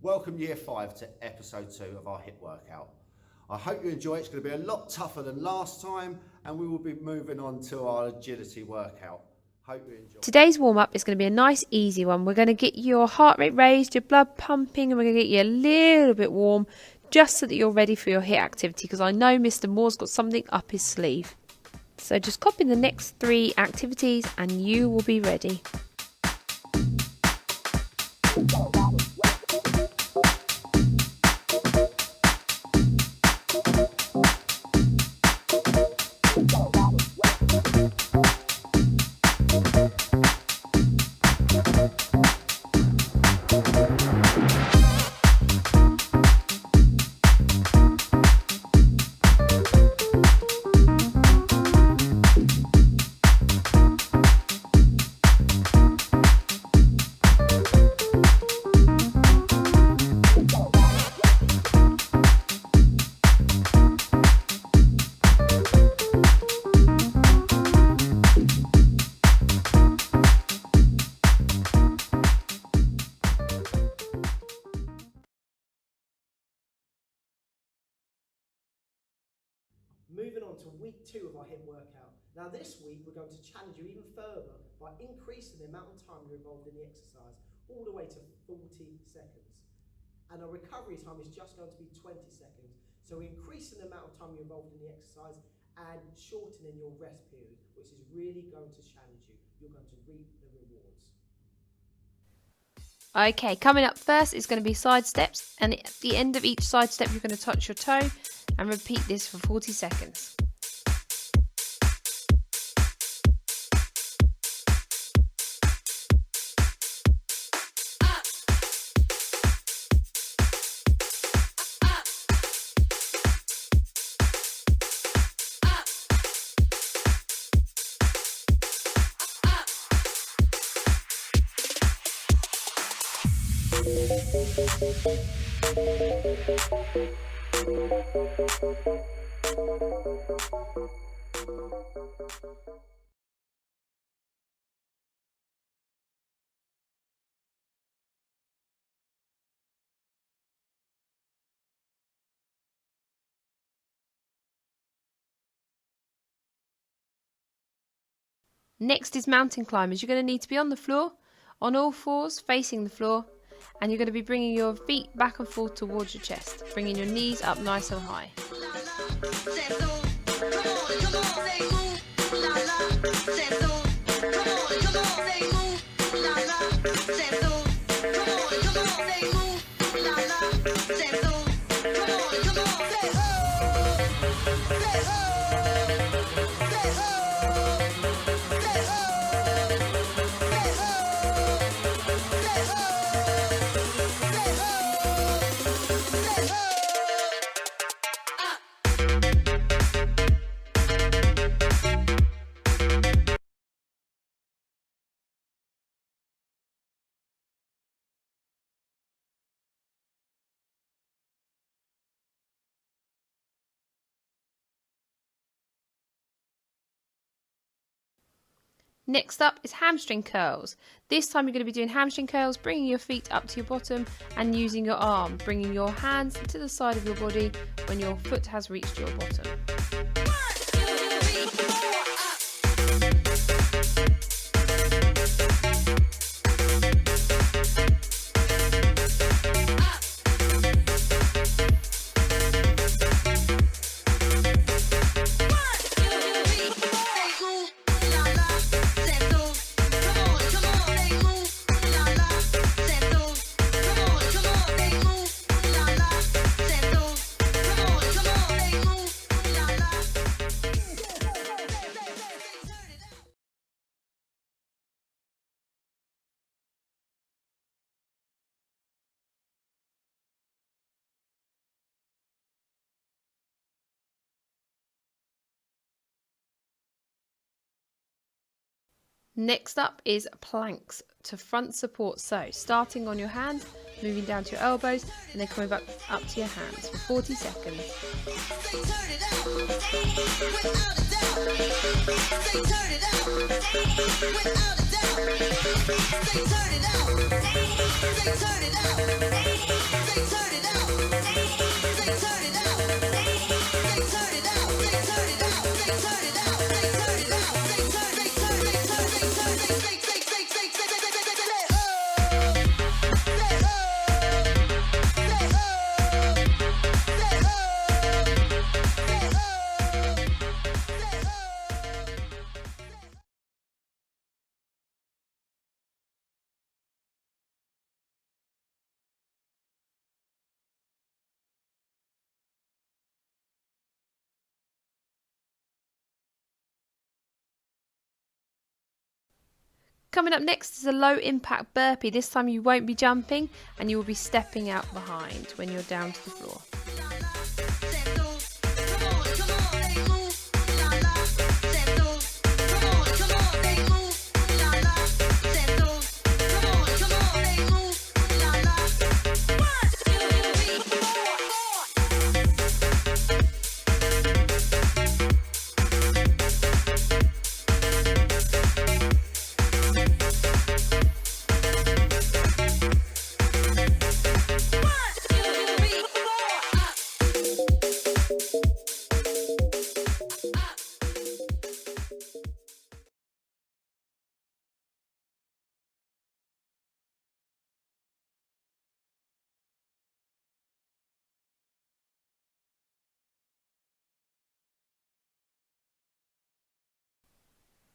Welcome Year 5 to episode 2 of our HIIT workout. I hope you enjoy it. It's going to be a lot tougher than last time, and we will be moving on to our agility workout. Hope you enjoy. Today's warm-up is going to be a nice easy one. We're going to get your heart rate raised, your blood pumping, and we're going to get you a little bit warm just so that you're ready for your HIIT activity, because I know Mr. Moore's got something up his sleeve. So just copy the next 3 activities and you will be ready. Moving on to week 2 of our HIIT workout. Now this week we're going to challenge you even further by increasing the amount of time you're involved in the exercise all the way to 40 seconds. And our recovery time is just going to be 20 seconds. So we're increasing the amount of time you're involved in the exercise and shortening your rest period, which is really going to challenge you. You're going to reap the rewards. Okay, coming up first is going to be side steps, and at the end of each side step you're going to touch your toe and repeat this for 40 seconds. Next is mountain climbers. You're going to need to be on the floor, on all fours, facing the floor, and you're going to be bringing your feet back and forth towards your chest, bringing your knees up nice and high. Next up is hamstring curls. This time you're going to be doing hamstring curls, bringing your feet up to your bottom and using your arm, bringing your hands to the side of your body when your foot has reached your bottom. Next up is planks to front support. So starting on your hands, moving down to your elbows, and then coming back up to your hands for 40 seconds. Without a doubt. Coming up next is a low impact burpee. This time you won't be jumping and you will be stepping out behind when you're down to the floor.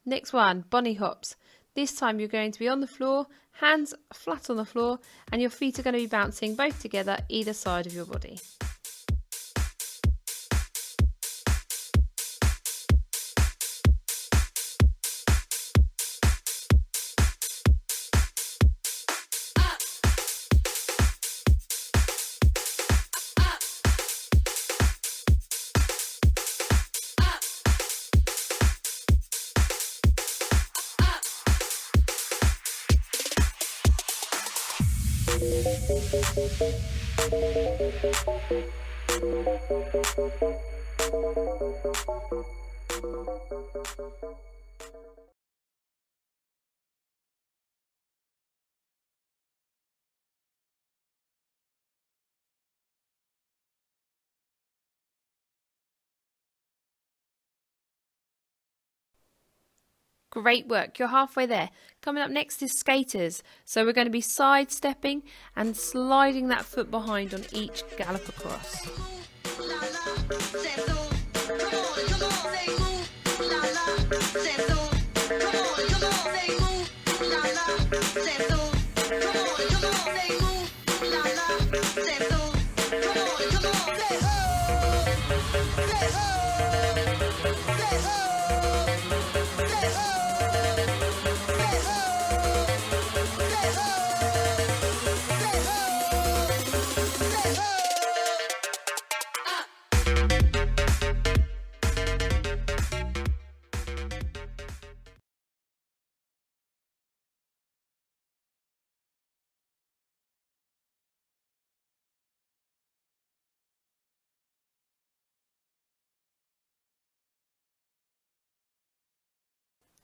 Next one, bunny hops. This time you're going to be on the floor, hands flat on the floor, and your feet are going to be bouncing both together either side of your body. Great work, you're halfway there. Coming up next is skaters. So we're going to be sidestepping and sliding that foot behind on each gallop across.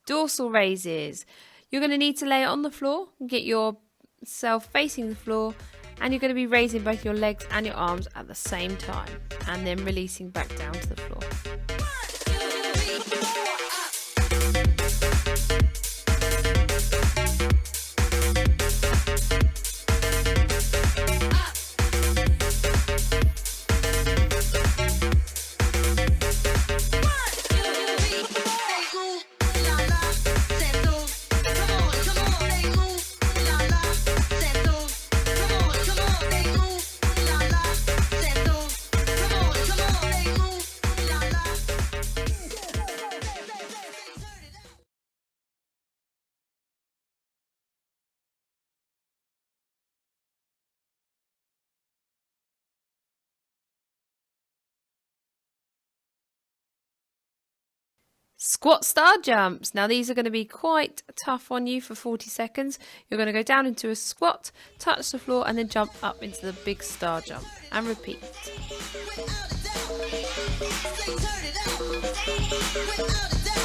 Dorsal raises. You're going to need to lay it on the floor and get yourself facing the floor, and you're going to be raising both your legs and your arms at the same time and then releasing back down to the floor. Squat star jumps. Now these are going to be quite tough on you for 40 seconds. You're going to go down into a squat, touch the floor, and then jump up into the big star jump. And repeat. Without a doubt.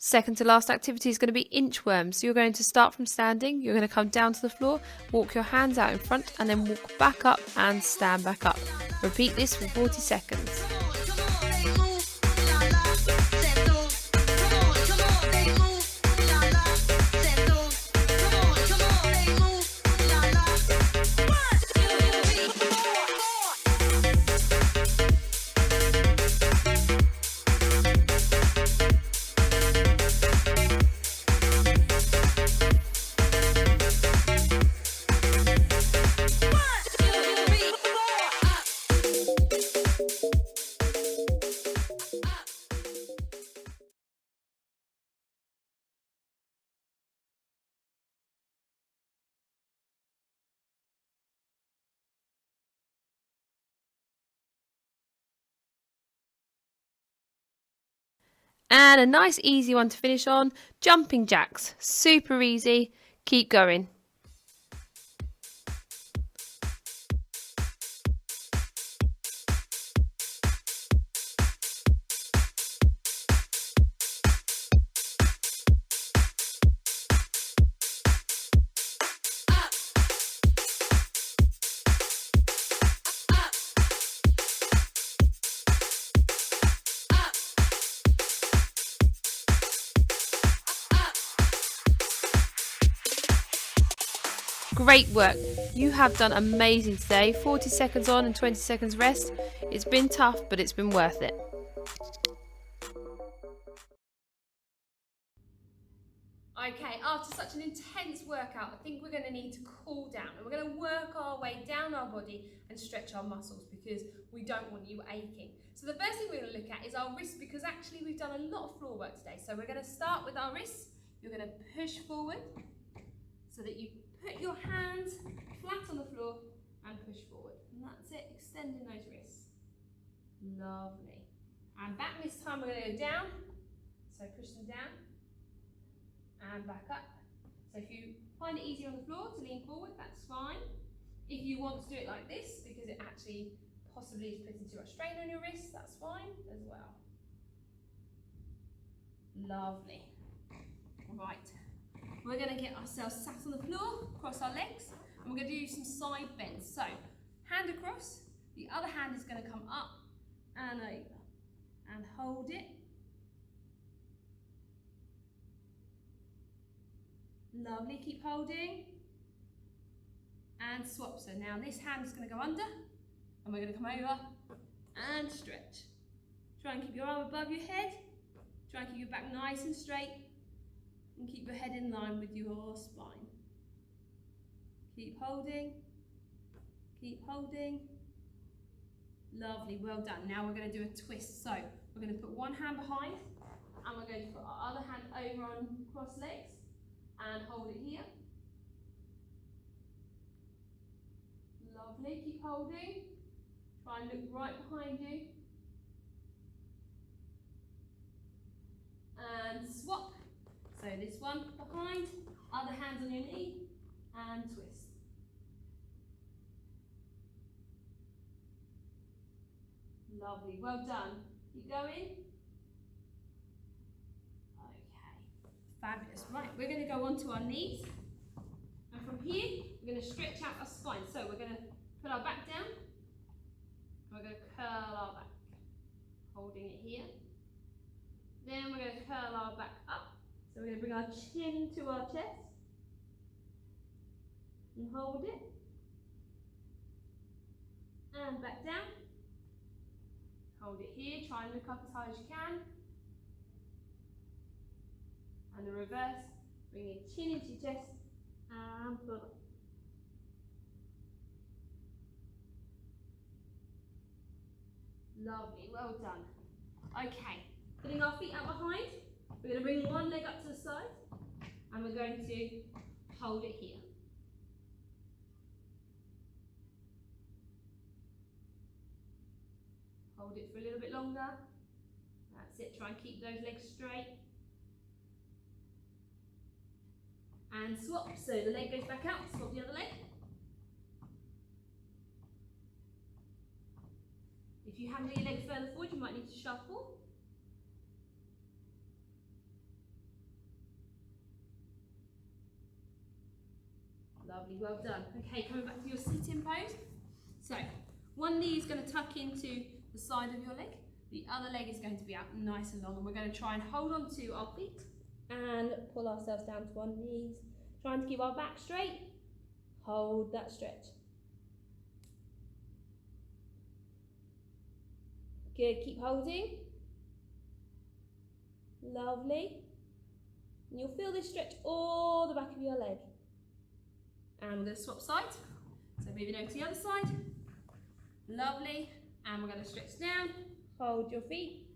Second to last activity is going to be inchworms. So you're going to start from standing, you're going to come down to the floor, walk your hands out in front and then walk back up and stand back up. Repeat this for 40 seconds. And a nice easy one to finish on, jumping jacks. Super easy. Keep going. Great work. You have done amazing today. 40 seconds on and 20 seconds rest. It's been tough, but it's been worth it. Okay, after such an intense workout, I think we're going to need to cool down and we're going to work our way down our body and stretch our muscles because we don't want you aching. So the first thing we're going to look at is our wrists because actually we've done a lot of floor work today. So we're going to start with our wrists. You're going to push forward so that you put your hands flat on the floor and push forward. And that's it, extending those wrists. Lovely. And back this time we're going to go down. So push them down and back up. So if you find it easier on the floor to lean forward, that's fine. If you want to do it like this, because it actually possibly is putting too much strain on your wrists, that's fine as well. Lovely. Right. We're going to get ourselves sat on the floor, cross our legs, and we're going to do some side bends. So, hand across, the other hand is going to come up and over, and hold it. Lovely, keep holding. And swap. So now this hand is going to go under, and we're going to come over and stretch. Try and keep your arm above your head. Try and keep your back nice and straight. And keep your head in line with your spine. Keep holding. Keep holding. Lovely, well done. Now we're going to do a twist. So we're going to put one hand behind and we're going to put our other hand over on cross legs and hold it here. Lovely, keep holding. Try and look right behind you. And swap. So this one behind, other hand on your knee, and twist. Lovely, well done. Keep going. Okay, fabulous. Right, we're going to go onto our knees. And from here, we're going to stretch out our spine. So we're going to put our back down. And we're going to curl our back, holding it here. Then we're going to curl our back up. So we're going to bring our chin to our chest and hold it. And back down. Hold it here, try and look up as high as you can. And the reverse, bring your chin into your chest and pull up. Lovely, well done. Okay, putting our feet out behind, we're going to bring one leg up to the side and we're going to hold it here. Hold it for a little bit longer. That's it, try and keep those legs straight. And swap, so the leg goes back out, swap the other leg. If you handle your leg further forward, you might need to shuffle. Lovely, well done. Okay, coming back to your sitting pose. So, one knee is going to tuck into the side of your leg. The other leg is going to be out nice and long, and we're going to try and hold on to our feet and pull ourselves down to our knees. Trying to keep our back straight. Hold that stretch. Good, keep holding. Lovely. And you'll feel this stretch all the back of your leg. And we're going to swap sides. So moving over to the other side. Lovely. And we're going to stretch down. Hold your feet.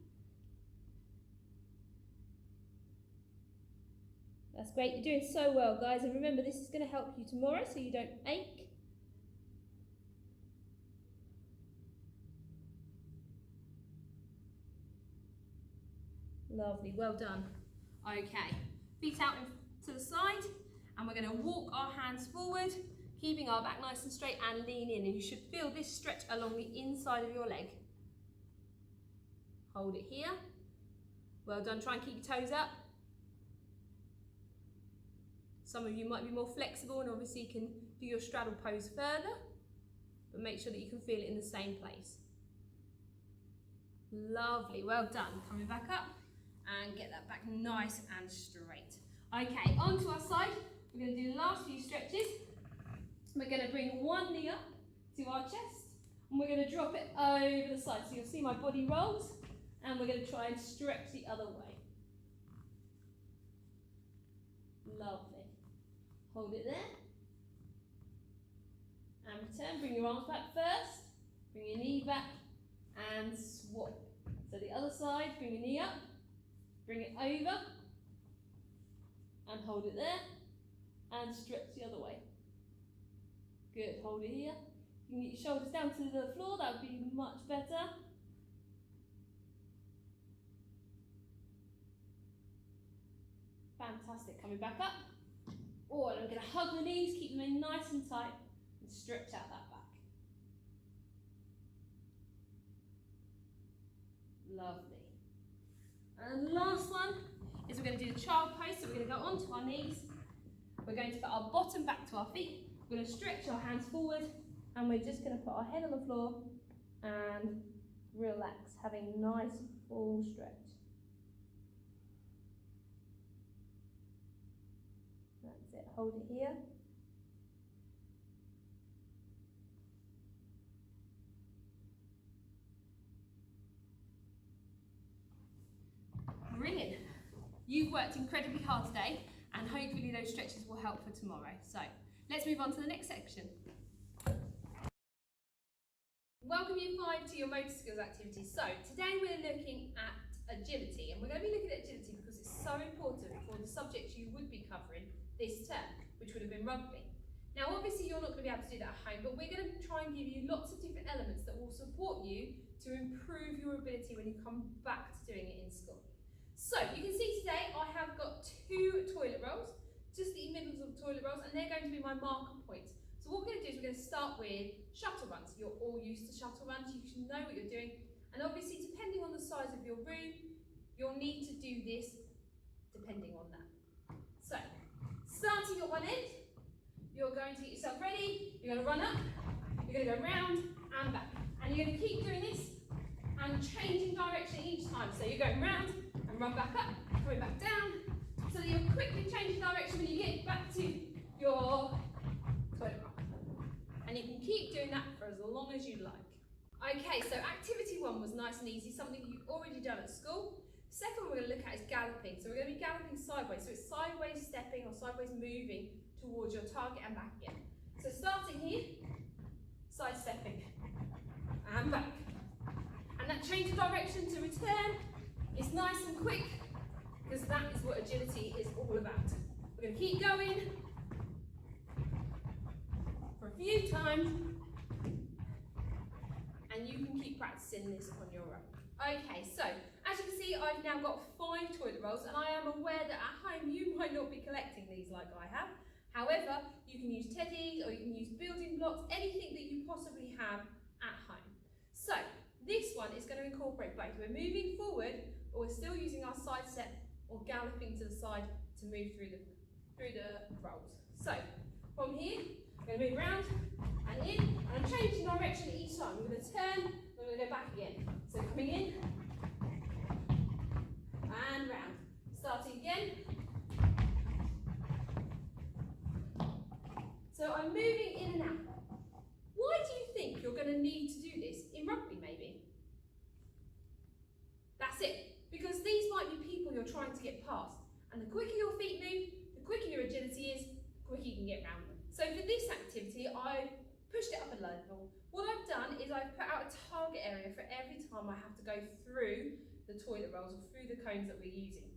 That's great. You're doing so well, guys. And remember, this is going to help you tomorrow so you don't ache. Lovely, well done. Okay, feet out to the side, and we're going to walk our hands forward, keeping our back nice and straight and lean in. And you should feel this stretch along the inside of your leg. Hold it here. Well done, try and keep your toes up. Some of you might be more flexible and obviously you can do your straddle pose further, but make sure that you can feel it in the same place. Lovely, well done. Coming back up. And get that back nice and straight. Okay, onto our side. We're going to do the last few stretches. We're going to bring one knee up to our chest and we're going to drop it over the side. So you'll see my body rolls and we're going to try and stretch the other way. Lovely. Hold it there. And return. Bring your arms back first. Bring your knee back and swap. So the other side, bring your knee up. Bring it over and hold it there and stretch the other way. Good, hold it here. You can get your shoulders down to the floor, that would be much better. Fantastic, coming back up. Oh, and I'm going to hug the knees, keep them in nice and tight and stretch out that back. Lovely. And the last one is we're going to do the child pose. So we're going to go onto our knees. We're going to put our bottom back to our feet. We're going to stretch our hands forward and we're just going to put our head on the floor and relax, having a nice full stretch. That's it, hold it here. Brilliant. You've worked incredibly hard today and hopefully those stretches will help for tomorrow. So let's move on to the next section. Welcome Year 5 to your motor skills activities. So today we're looking at agility, and we're going to be looking at agility because it's so important for the subjects you would be covering this term, which would have been rugby. Now obviously you're not going to be able to do that at home, but we're going to try and give you lots of different elements that will support you to improve your ability when you come back to doing it in school. So you can see today I have got 2 toilet rolls, just the middles of the toilet rolls, and they're going to be my marker points. So what we're going to do is we're going to start with shuttle runs. You're all used to shuttle runs, you should know what you're doing. And obviously depending on the size of your room, you'll need to do this depending on that. So, starting at one end, you're going to get yourself ready, you're going to run up, you're going to go round and back. And you're going to keep doing this and changing direction each time. So you're going round and run back up, coming back down, so that you're quickly changing direction when you get back to your toilet roll. And you can keep doing that for as long as you like. Okay, so activity 1 was nice and easy, something you've already done at school. Second one we're going to look at is galloping. So we're going to be galloping sideways. So it's sideways stepping or sideways moving towards your target and back again. So starting here, side stepping and back. And that change of direction to return is nice and quick because that is what agility is all about. We're going to keep going for a few times and you can keep practicing this on your own. Okay, so as you can see, I've now got 5 toilet rolls and I am aware that at home you might not be collecting these like I have. However, you can use teddies or you can use building blocks, anything that you possibly have at home. So this one is going to incorporate both. We're moving forward, but we're still using our side step or galloping to the side to move through the rolls. So from here, we're going to move around and in, and I'm changing direction each time. I'm going to turn, and I'm going to go back again. So coming in and round. Starting again. So I'm moving in and out. Why do you think you're going to need to do this in rugby maybe? That's it. Because these might be people you're trying to get past. And the quicker your feet move, the quicker your agility is, the quicker you can get around them. So for this activity, I've pushed it up a level. What I've done is I've put out a target area for every time I have to go through the toilet rolls or through the cones that we're using.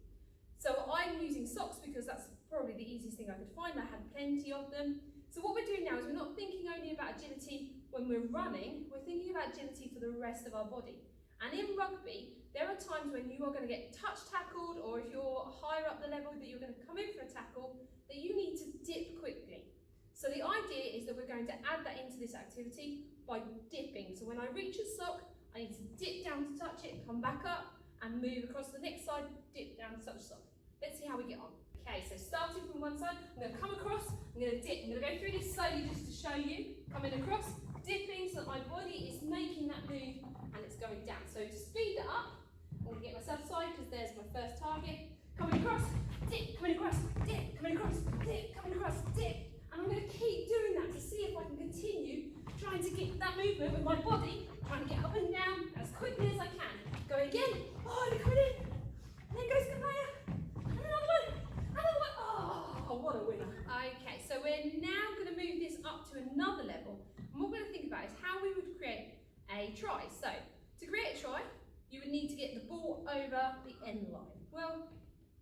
So I'm using socks because that's probably the easiest thing I could find. I had plenty of them. So what we're doing now is we're not thinking only about agility when we're running, we're thinking about agility for the rest of our body. And in rugby, there are times when you are going to get touch tackled, or if you're higher up the level that you're going to come in for a tackle, that you need to dip quickly. So the idea is that we're going to add that into this activity by dipping. So when I reach a sock, I need to dip down to touch it, come back up and move across the next side, dip down to touch the sock. Let's see how we get on. Okay, so starting from one side, I'm going to come across, I'm going to dip. I'm going to go through this slowly just to show you. Coming across, dipping so that my body is making that move and it's going down. So to speed that up, I'm going to get myself side because there's my first target. Coming across, dip, coming across, dip, coming across, dip, coming across, dip. And I'm going to keep doing that to see if I can continue trying to get that movement with my body, trying to get up and down as quickly as I can. Go again. Oh, they're coming in. And there goes Kabaya. And another one. Another one. Oh, what a winner. Okay, so we're now going to move this up to another level. And what we're going to think about is how we would create a try. So, to create a try, you would need to get the ball over the end line. Well,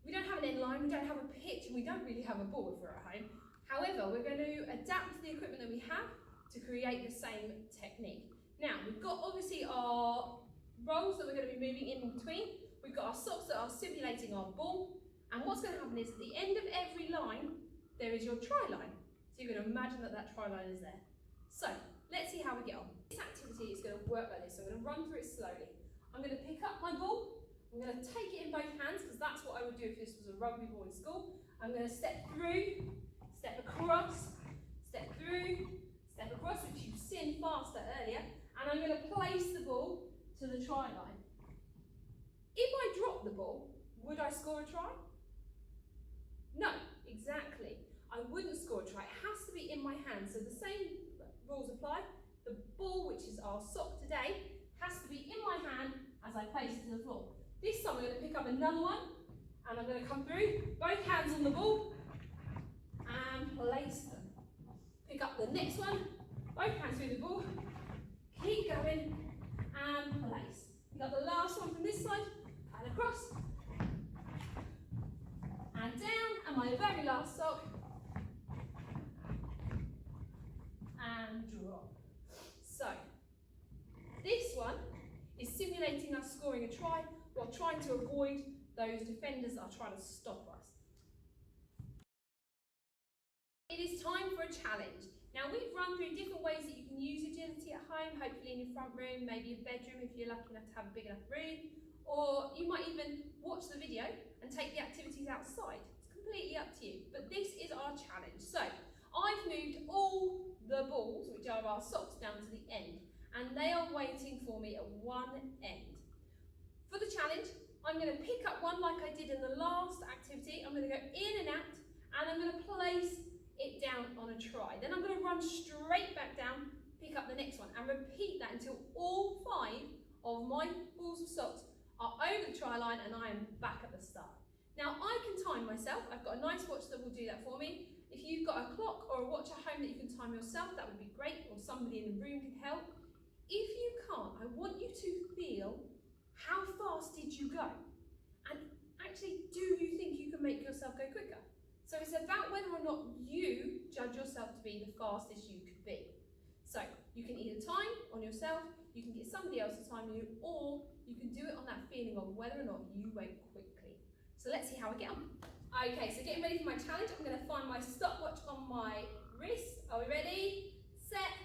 we don't have an end line, we don't have a pitch, and we don't really have a ball if we're at home. However, we're going to adapt to the equipment that we have to create the same technique. Now, we've got obviously our rolls that we're going to be moving in between. We've got our socks that are simulating our ball. And what's going to happen is at the end of every line, there is your try line. So you're going to imagine that that try line is there. So, let's see how we get on. This activity is going to work like this. So I'm going to run through it slowly. I'm going to pick up my ball. I'm going to take it in both hands because that's what I would do if this was a rugby ball in school. I'm going to step through, step across, step through, step across, which you've seen faster earlier. And I'm going to place the ball to the try line. If I drop the ball, would I score a try? No, exactly. I wouldn't score a try. It has to be in my hand. So the same rules apply. The ball, which is our sock today, has to be in my hand as I place it to the floor. This time I'm going to pick up another one and I'm going to come through, both hands on the ball and place them. Pick up the next one, both hands through the ball, keep going and place. Pick up the last one from this side and across and down, and my very last sock and drop. So this one is simulating us scoring a try while trying to avoid those defenders that are trying to stop us. It is time for a challenge. Now we've run through different ways that you can use agility at home, hopefully in your front room, maybe a bedroom if you're lucky enough to have a big enough room, or you might even watch the video and take the activities outside. It's completely up to you, but this is our challenge. So I've moved all the balls, which are our socks, down to the end, and they are waiting for me at one end. For the challenge, I'm going to pick up one like I did in the last activity. I'm going to go in and out, and I'm going to place it down on a try. Then I'm going to run straight back down, pick up the next one, and repeat that until all 5 of my balls of socks are over the try line and I am back at the start. Now I can time myself. I've got a nice watch that will do that for me. If you've got a clock or a watch at home that you can time yourself, that would be great, or somebody in the room can help. If you can't, I want you to feel how fast did you go? And actually, do you think you can make yourself go quicker? So it's about whether or not you judge yourself to be the fastest you could be. So you can either time on yourself, you can get somebody else to time you, or you can do it on that feeling of whether or not you went quickly. So let's see how I get on. Okay, so getting ready for my challenge, I'm going to find my stopwatch on my wrist. Are we ready? Set,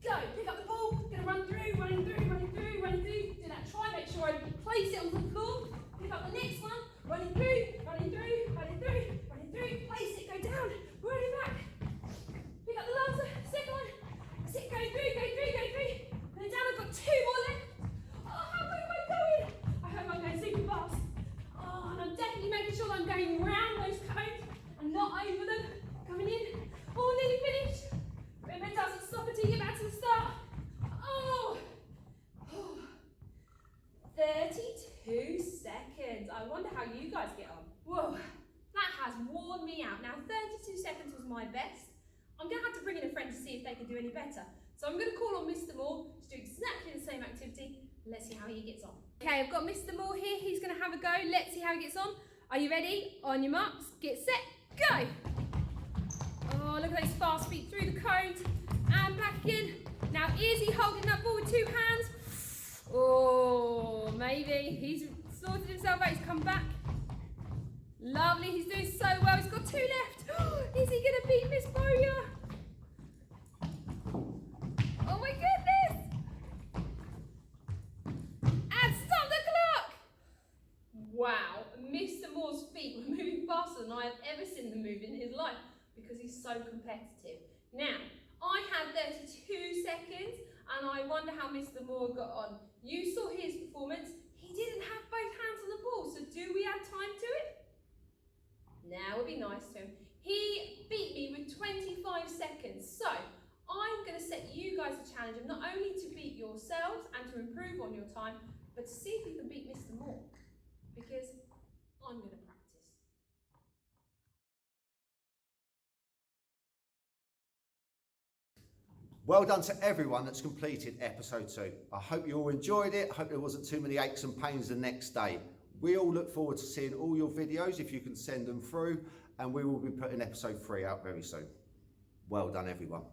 go. Pick up the ball, going to run through, running through, running through, running through. Do that try, make sure I place it on the floor. Pick up the next one, running through, running through, running through, running through. Place it, go down, running back. Pick up the last second one. Sit, go through, go through, go through. And then down, I've got 2 more left. Oh, how quick am I going? I hope I'm going super fast. Oh, and I'm definitely making sure I'm going round those cones and not over them. Coming in. Oh, nearly finished. Remember, it doesn't stop until you get back to the start. Oh. 32 seconds. I wonder how you guys get on. Whoa, that has worn me out. Now, 32 seconds was my best. I'm going to have to bring in a friend to see if they can do any better. So I'm going to call on Mr. Moore to do exactly the same activity. Let's see how he gets on. Okay, I've got Mr. Moore here. He's going to have a go. Let's see how he gets on. Are you ready? On your marks, get set, go! Oh, look at those fast feet through the cones and back again. Now, is he holding that ball with 2 hands? Oh, maybe. He's sorted himself out. He's come back. Lovely. He's doing so well. He's got 2 left. Is he going to beat Miss Boya? Oh, my goodness. And stop the clock. Wow. Mr. Moore's feet were moving faster than I have ever seen them move in his life because he's so competitive. Now, I had 32 seconds and I wonder how Mr. Moore got on. You saw his performance. He didn't have both hands on the ball, so do we add time to it? Now we'll be nice to him. He beat me with 25 seconds. So I'm going to set you guys a challenge of not only to beat yourselves and to improve on your time, but to see if you can beat Mr. Moore. Because I'm going to practice. Well done to everyone that's completed episode 2. I hope you all enjoyed it. I hope there wasn't too many aches and pains the next day. We all look forward to seeing all your videos if you can send them through, and we will be putting episode 3 out very soon. Well done, everyone.